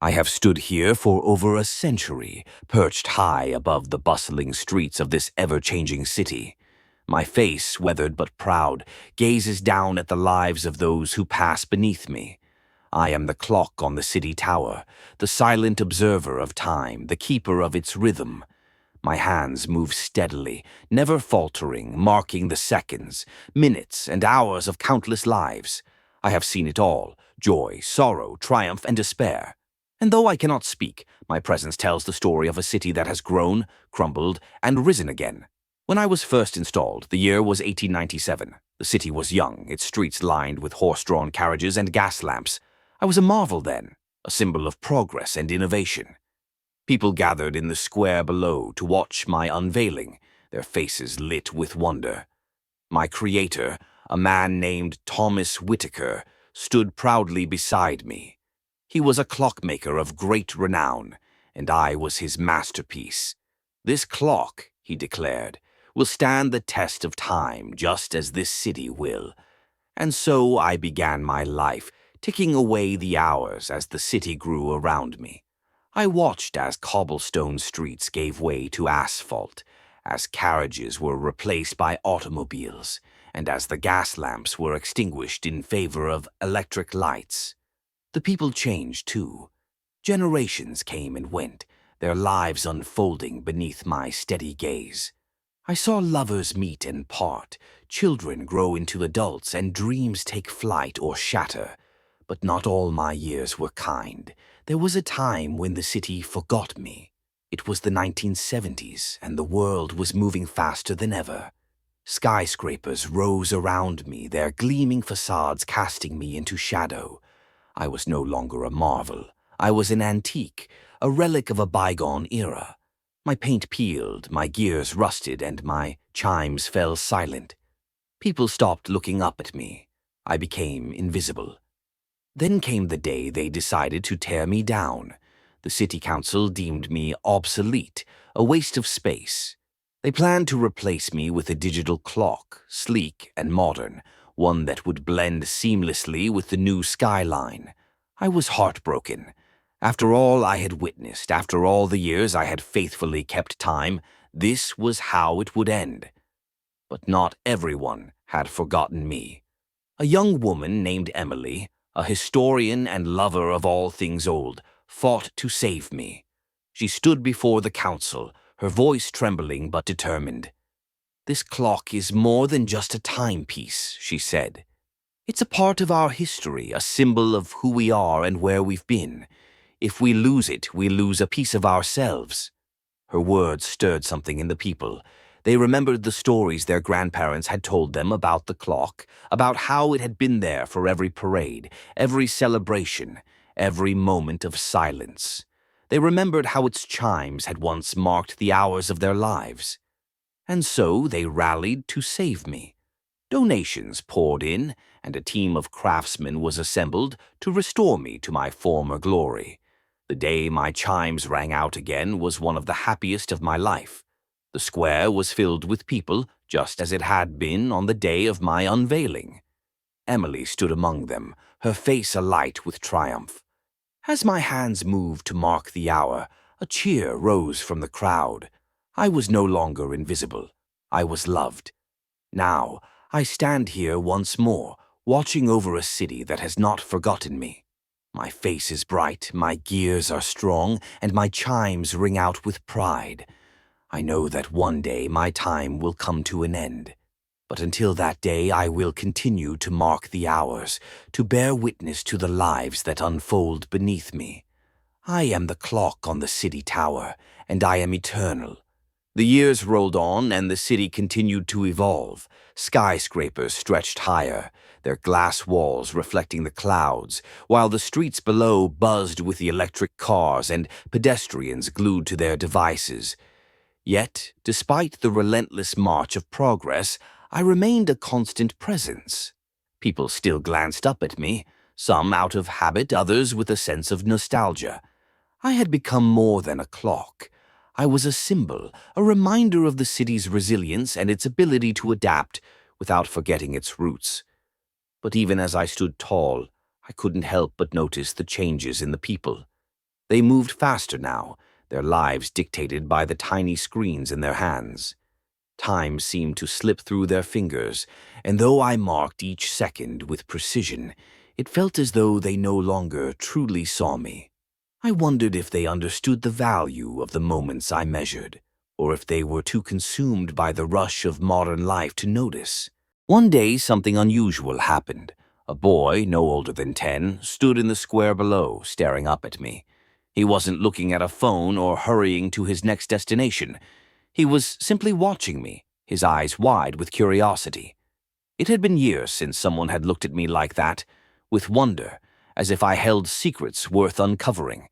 I have stood here for over a century, perched high above the bustling streets of this ever-changing city. My face, weathered but proud, gazes down at the lives of those who pass beneath me. I am the clock on the city tower, the silent observer of time, the keeper of its rhythm. My hands move steadily, never faltering, marking the seconds, minutes, and hours of countless lives. I have seen it all: joy, sorrow, triumph, and despair. And though I cannot speak, my presence tells the story of a city that has grown, crumbled, and risen again. When I was first installed, the year was 1897. The city was young, its streets lined with horse-drawn carriages and gas lamps. I was a marvel then, a symbol of progress and innovation. People gathered in the square below to watch my unveiling, their faces lit with wonder. My creator, a man named Thomas Whitaker, stood proudly beside me. He was a clockmaker of great renown, and I was his masterpiece. This clock, he declared, will stand the test of time just as this city will. And so I began my life, ticking away the hours as the city grew around me. I watched as cobblestone streets gave way to asphalt, as carriages were replaced by automobiles, and as the gas lamps were extinguished in favor of electric lights. The people changed, too. Generations came and went, their lives unfolding beneath my steady gaze. I saw lovers meet and part, children grow into adults, and dreams take flight or shatter. But not all my years were kind. There was a time when the city forgot me. It was the 1970s, and the world was moving faster than ever. Skyscrapers rose around me, their gleaming facades casting me into shadow. I was no longer a marvel. I was an antique, a relic of a bygone era. My paint peeled, my gears rusted, and my chimes fell silent. People stopped looking up at me. I became invisible. Then came the day they decided to tear me down. The city council deemed me obsolete, a waste of space. They planned to replace me with a digital clock, sleek and modern, one that would blend seamlessly with the new skyline. I was heartbroken. After all I had witnessed, after all the years I had faithfully kept time, this was how it would end. But not everyone had forgotten me. A young woman named Emily, a historian and lover of all things old, fought to save me. She stood before the council, her voice trembling but determined. "This clock is more than just a timepiece," she said. "It's a part of our history, a symbol of who we are and where we've been. If we lose it, we lose a piece of ourselves." Her words stirred something in the people. They remembered the stories their grandparents had told them about the clock, about how it had been there for every parade, every celebration, every moment of silence. They remembered how its chimes had once marked the hours of their lives. And so they rallied to save me. Donations poured in, and a team of craftsmen was assembled to restore me to my former glory. The day my chimes rang out again was one of the happiest of my life. The square was filled with people, just as it had been on the day of my unveiling. Emily stood among them, her face alight with triumph. As my hands moved to mark the hour, a cheer rose from the crowd. I was no longer invisible. I was loved. Now, I stand here once more, watching over a city that has not forgotten me. My face is bright, my gears are strong, and my chimes ring out with pride. I know that one day my time will come to an end. But until that day, I will continue to mark the hours, to bear witness to the lives that unfold beneath me. I am the clock on the city tower, and I am eternal. The years rolled on, and the city continued to evolve. Skyscrapers stretched higher, their glass walls reflecting the clouds, while the streets below buzzed with the electric cars and pedestrians glued to their devices. Yet, despite the relentless march of progress, I remained a constant presence. People still glanced up at me, some out of habit, others with a sense of nostalgia. I had become more than a clock. I was a symbol, a reminder of the city's resilience and its ability to adapt without forgetting its roots. But even as I stood tall, I couldn't help but notice the changes in the people. They moved faster now, their lives dictated by the tiny screens in their hands. Time seemed to slip through their fingers, and though I marked each second with precision, it felt as though they no longer truly saw me. I wondered if they understood the value of the moments I measured, or if they were too consumed by the rush of modern life to notice. One day, something unusual happened. A boy, no older than 10, stood in the square below, staring up at me. He wasn't looking at a phone or hurrying to his next destination. He was simply watching me, his eyes wide with curiosity. It had been years since someone had looked at me like that, with wonder, as if I held secrets worth uncovering.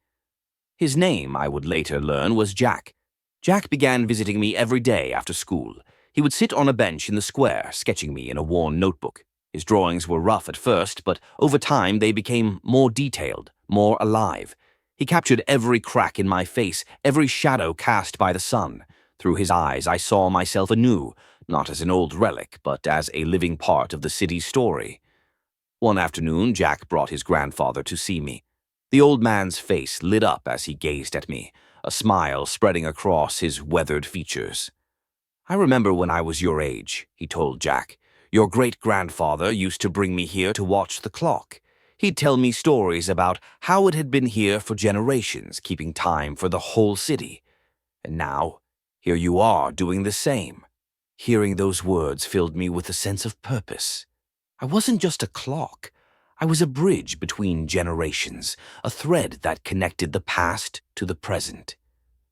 His name, I would later learn, was Jack. Jack began visiting me every day after school. He would sit on a bench in the square, sketching me in a worn notebook. His drawings were rough at first, but over time they became more detailed, more alive. He captured every crack in my face, every shadow cast by the sun. Through his eyes I saw myself anew, not as an old relic, but as a living part of the city's story. One afternoon, Jack brought his grandfather to see me. The old man's face lit up as he gazed at me, a smile spreading across his weathered features. "I remember when I was your age," he told Jack. "Your great-grandfather used to bring me here to watch the clock. He'd tell me stories about how it had been here for generations, keeping time for the whole city. And now, here you are doing the same." Hearing those words filled me with a sense of purpose. I wasn't just a clock. I was a bridge between generations, a thread that connected the past to the present.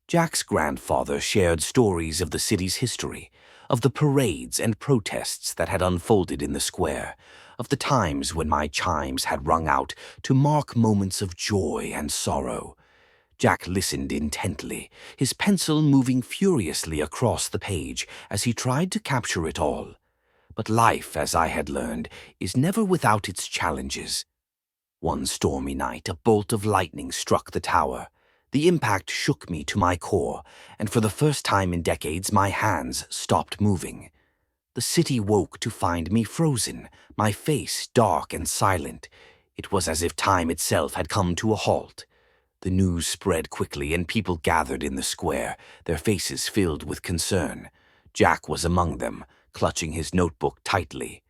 Jack's grandfather shared stories of the city's history, of the parades and protests that had unfolded in the square, of the times when my chimes had rung out to mark moments of joy and sorrow. Jack listened intently, his pencil moving furiously across the page as he tried to capture it all. But life, as I had learned, is never without its challenges. One stormy night, a bolt of lightning struck the tower. The impact shook me to my core, and for the first time in decades, my hands stopped moving. The city woke to find me frozen, my face dark and silent. It was as if time itself had come to a halt. The news spread quickly, and people gathered in the square, their faces filled with concern. Jack was among them, clutching his notebook tightly.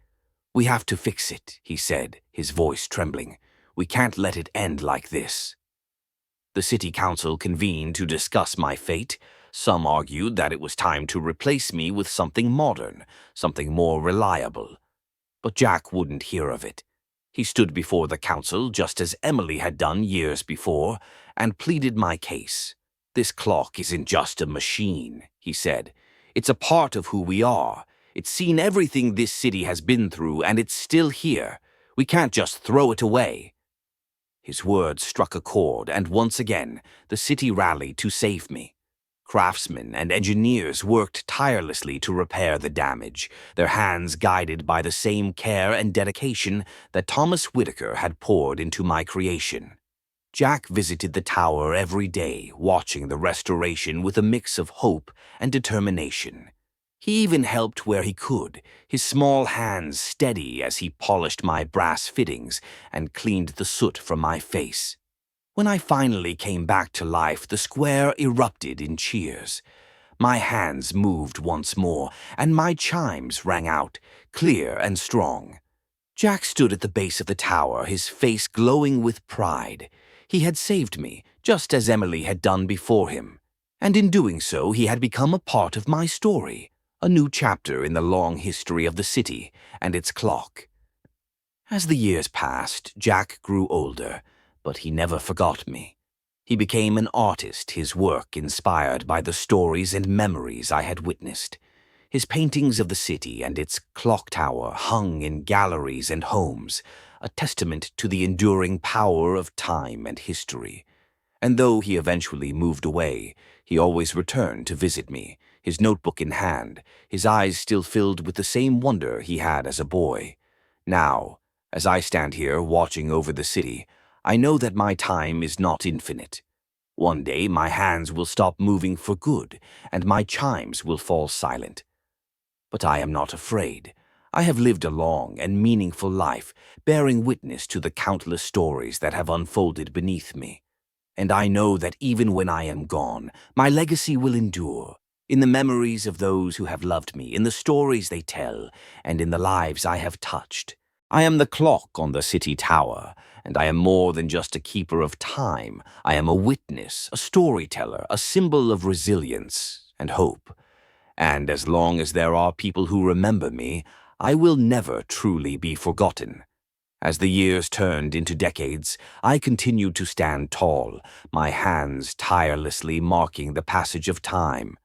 "We have to fix it," he said, his voice trembling. "We can't let it end like this." The city council convened to discuss my fate. Some argued that it was time to replace me with something modern, something more reliable. But Jack wouldn't hear of it. He stood before the council, just as Emily had done years before, and pleaded my case. "This clock isn't just a machine," he said. "It's a part of who we are. It's seen everything this city has been through, and it's still here. We can't just throw it away." His words struck a chord, and once again, the city rallied to save me. Craftsmen and engineers worked tirelessly to repair the damage, their hands guided by the same care and dedication that Thomas Whitaker had poured into my creation. Jack visited the tower every day, watching the restoration with a mix of hope and determination. He even helped where he could, his small hands steady as he polished my brass fittings and cleaned the soot from my face. When I finally came back to life, the square erupted in cheers. My hands moved once more, and my chimes rang out, clear and strong. Jack stood at the base of the tower, his face glowing with pride. He had saved me, just as Emily had done before him. And in doing so, he had become a part of my story, a new chapter in the long history of the city and its clock. As the years passed, Jack grew older, but he never forgot me. He became an artist, his work inspired by the stories and memories I had witnessed. His paintings of the city and its clock tower hung in galleries and homes, a testament to the enduring power of time and history. And though he eventually moved away, he always returned to visit me, his notebook in hand, his eyes still filled with the same wonder he had as a boy. Now, as I stand here watching over the city, I know that my time is not infinite. One day my hands will stop moving for good, and my chimes will fall silent. But I am not afraid. I have lived a long and meaningful life, bearing witness to the countless stories that have unfolded beneath me. And I know that even when I am gone, my legacy will endure, in the memories of those who have loved me, in the stories they tell, and in the lives I have touched. I am the clock on the city tower, and I am more than just a keeper of time. I am a witness, a storyteller, a symbol of resilience and hope. And as long as there are people who remember me, I will never truly be forgotten. As the years turned into decades, I continued to stand tall, my hands tirelessly marking the passage of time.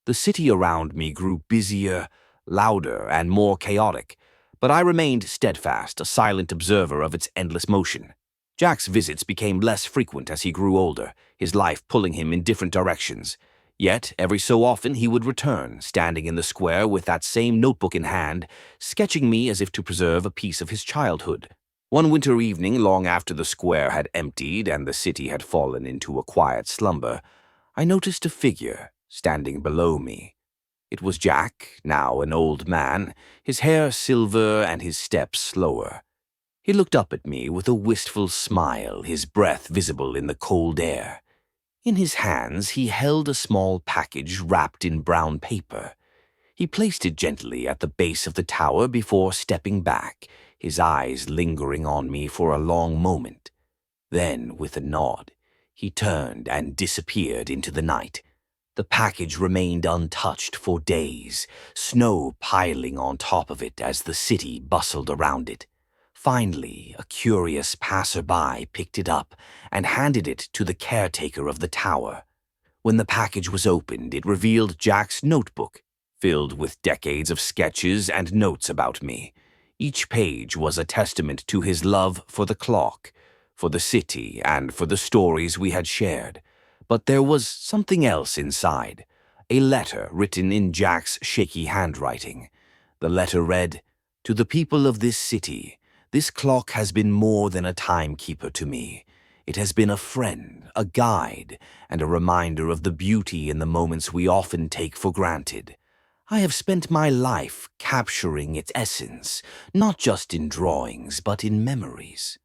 The city around me grew busier, louder, and more chaotic, but I remained steadfast, a silent observer of its endless motion. Jack's visits became less frequent as he grew older, his life pulling him in different directions. Yet, every so often he would return, standing in the square with that same notebook in hand, sketching me as if to preserve a piece of his childhood. One winter evening, long after the square had emptied and the city had fallen into a quiet slumber, I noticed a figure standing below me. It was Jack, now an old man, his hair silver and his steps slower. He looked up at me with a wistful smile, his breath visible in the cold air. In his hands he held a small package wrapped in brown paper. He placed it gently at the base of the tower before stepping back, his eyes lingering on me for a long moment. Then, with a nod, he turned and disappeared into the night. The package remained untouched for days, snow piling on top of it as the city bustled around it. Finally, a curious passerby picked it up and handed it to the caretaker of the tower. When the package was opened, it revealed Jack's notebook, filled with decades of sketches and notes about me. Each page was a testament to his love for the clock, for the city, and for the stories we had shared. But there was something else inside, a letter written in Jack's shaky handwriting. The letter read, "To the people of this city, this clock has been more than a timekeeper to me. It has been a friend, a guide, and a reminder of the beauty in the moments we often take for granted. I have spent my life capturing its essence, not just in drawings, but in memories.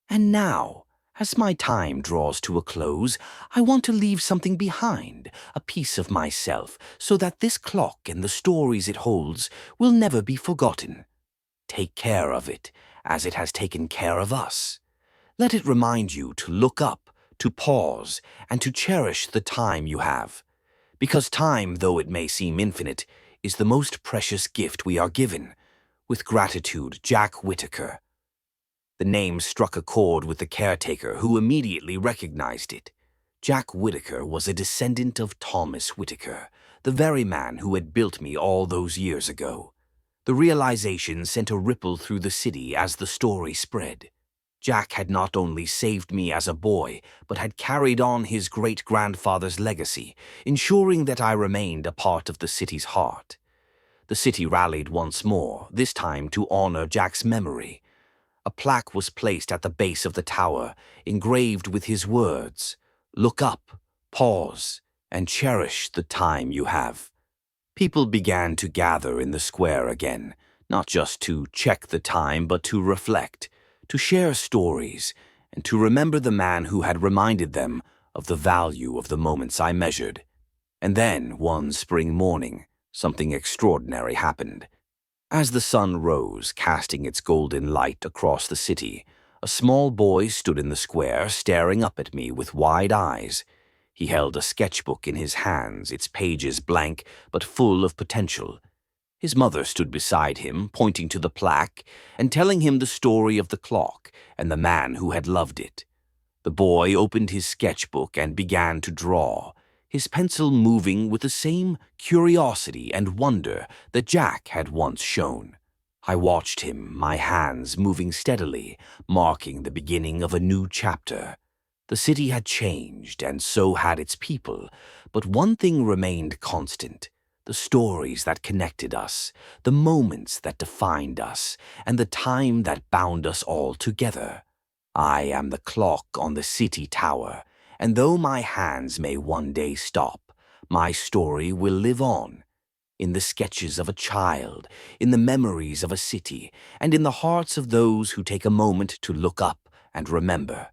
And now, as my time draws to a close, I want to leave something behind, a piece of myself, so that this clock and the stories it holds will never be forgotten. Take care of it, as it has taken care of us. Let it remind you to look up, to pause, and to cherish the time you have. Because time, though it may seem infinite, is the most precious gift we are given. With gratitude, Jack Whittaker." The name struck a chord with the caretaker, who immediately recognized it. Jack Whittaker was a descendant of Thomas Whittaker, the very man who had built me all those years ago. The realization sent a ripple through the city as the story spread. Jack had not only saved me as a boy, but had carried on his great-grandfather's legacy, ensuring that I remained a part of the city's heart. The city rallied once more, this time to honor Jack's memory. A plaque was placed at the base of the tower, engraved with his words, "Look up, pause, and cherish the time you have." People began to gather in the square again, not just to check the time, but to reflect, to share stories, and to remember the man who had reminded them of the value of the moments I measured. And then, one spring morning, something extraordinary happened. As the sun rose, casting its golden light across the city, a small boy stood in the square, staring up at me with wide eyes. He held a sketchbook in his hands, its pages blank but full of potential. His mother stood beside him, pointing to the plaque and telling him the story of the clock and the man who had loved it. The boy opened his sketchbook and began to draw, his pencil moving with the same curiosity and wonder that Jack had once shown. I watched him, my hands moving steadily, marking the beginning of a new chapter. The city had changed, and so had its people, but one thing remained constant: the stories that connected us, the moments that defined us, and the time that bound us all together. I am the clock on the city tower, and though my hands may one day stop, my story will live on, in the sketches of a child, in the memories of a city, and in the hearts of those who take a moment to look up and remember.